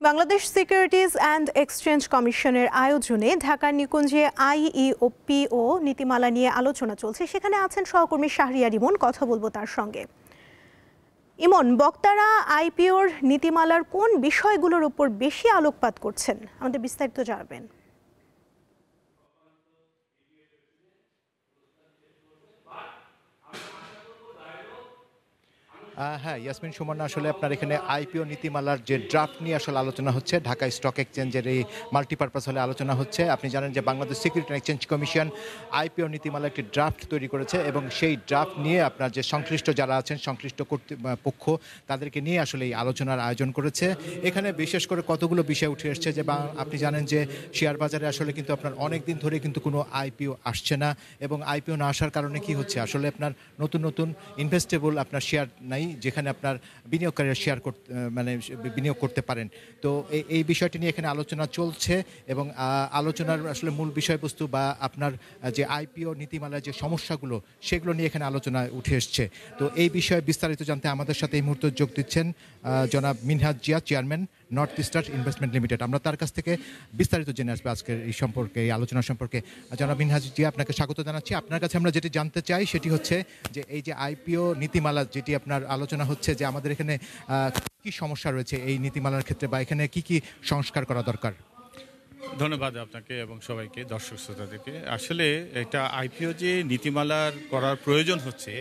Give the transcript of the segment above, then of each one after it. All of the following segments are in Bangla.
বাংলাদেশ সিকিউরিটিজ অ্যান্ড এক্সচেঞ্জ কমিশনের আয়োজনে ঢাকার নিকুঞ্জে আইইওপিও নীতিমালা নিয়ে আলোচনা চলছে। সেখানে আছেন সহকর্মী শাহরিয়ার ইমন, কথা বলবো তার সঙ্গে। ইমন, বক্তারা আইপিওর নীতিমালার কোন বিষয়গুলোর উপর বেশি আলোকপাত করছেন, আমাদের বিস্তারিত জানাবেন। হ্যাঁ ইয়াসমিন সুমন, আসলে আপনার এখানে আইপিও নীতিমালার যে ড্রাফট নিয়ে আসলে আলোচনা হচ্ছে, ঢাকা স্টক এক্সচেঞ্জের এই মাল্টিপারপাস হলে আলোচনা হচ্ছে। আপনি জানেন যে Bangladesh security and exchange commission IPO নীতিমালার একটি ড্রাফট তৈরি করেছে এবং সেই ড্রাফট নিয়ে আপনার যে সংশ্লিষ্ট যারা আছেন, সংশ্লিষ্ট পক্ষ, তাদেরকে নিয়ে আসলে এই আলোচনার আয়োজন করেছে। এখানে বিশেষ করে কতগুলো বিষয় উঠে এসছে যে আপনি জানেন যে শেয়ার বাজারে আসলে কিন্তু আপনার অনেক দিন ধরে কিন্তু কোনো আইপিও আসছে না, এবং আইপিও না আসার কারণে কি হচ্ছে, আসলে আপনার নতুন নতুন ইনভেস্টেবল আপনার শেয়ার নাই, যেখানে আপনার বিনিয়োগকারীরা শেয়ার বিনিয়োগ করতে পারেন। তো এই বিষয়টি নিয়ে এখানে আলোচনা চলছে এবং আলোচনার আসলে মূল বিষয়বস্তু বা আপনার যে আইপিও নীতিমালার যে সমস্যাগুলো, সেগুলো নিয়ে এখানে আলোচনায় উঠে এসছে। তো এই বিষয়ে বিস্তারিত জানতে আমাদের সাথে এই মুহূর্তে যোগ দিচ্ছেন জনাব Minhaj Zia, chairman north star investment limited. আমরা তার কাছ থেকে বিস্তারিত জেনে আসবো আজকের এই সম্পর্কে, এই আলোচনা সম্পর্কে। জনাব মিনহাজ জিয়া, আপনাকে স্বাগত জানাচ্ছি। আপনার কাছে আমরা যেটি জানতে চাই সেটি হচ্ছে যে এই যে আইপিও নীতিমালা যেটি আপনার আলোচনা হচ্ছে, যে আমাদের এখানে কি সমস্যা রয়েছে এই নীতিমালার ক্ষেত্রে, বা এখানে কি কি সংস্কার করা দরকার? ধন্যবাদ আপনাকে এবং সবাইকে, দর্শক শ্রোতাদেরকে। আসলে এটা আইপিও যে নীতিমালার করার প্রয়োজন হচ্ছে,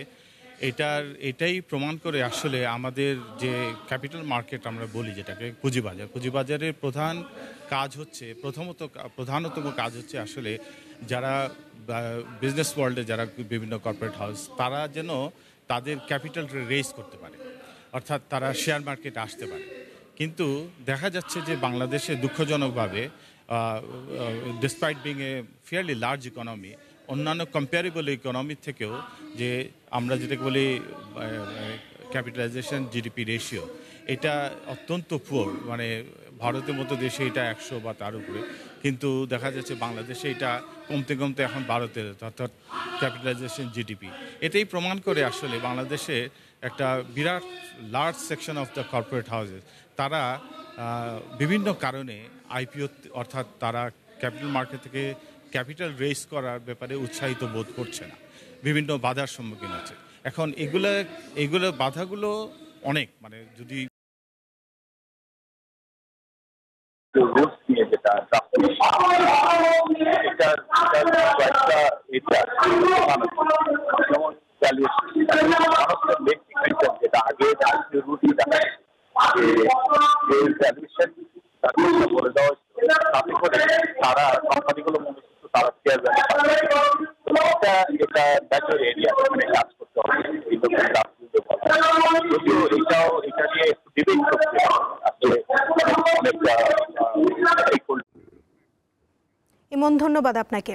এটাই প্রমাণ করে আসলে আমাদের যে ক্যাপিটাল মার্কেট আমরা বলি, যেটাকে পুঁজিবাজারের প্রধান কাজ হচ্ছে, প্রধানতম কাজ হচ্ছে আসলে যারা বিজনেস ওয়ার্ল্ডে যারা বিভিন্ন কর্পোরেট হাউস, তারা যেন তাদের ক্যাপিটাল রেইজ করতে পারে, অর্থাৎ তারা শেয়ার মার্কেটে আসতে পারে। কিন্তু দেখা যাচ্ছে যে বাংলাদেশে দুঃখজনকভাবে despite being a fairly large economy, অন্যান্য কম্পারেবল ইকোনমির থেকেও যে আমরা যেটাকে বলি ক্যাপিটালাইজেশন জিডিপি রেশিও, এটা অত্যন্ত পুয়ার। মানে ভারতের মতো দেশে এটা 100 বা তার উপরে, কিন্তু দেখা যাচ্ছে বাংলাদেশে এটা কমতে কমতে এখন 12-13, অর্থাৎ ক্যাপিটালাইজেশন জিডিপি। এটাই প্রমাণ করে আসলে বাংলাদেশে একটা বিরাট large section of the corporate houses, তারা বিভিন্ন কারণে আইপিও, অর্থাৎ তারা ক্যাপিটাল মার্কেট থেকে ক্যাপিটাল রেইজ করার ব্যাপারে উৎসাহিত বোধ করছে না, বিভিন্ন বাধার সম্মুখীন হচ্ছে। এখন এগুলো বাধাগুলো অনেক, মানে যদি যেটা আগে রুটি বলে দেওয়া তাতে করে তারা কোম্পানিগুলো মনে করতো তারা শেয়ার এটা ব্যাচের এরিয়া, মানে কাজ করতে হবে। যদিও এটা নিয়ে একটু ডিবেট করছে আসলে অনেকটা। ইমন, ধন্যবাদ আপনাকে।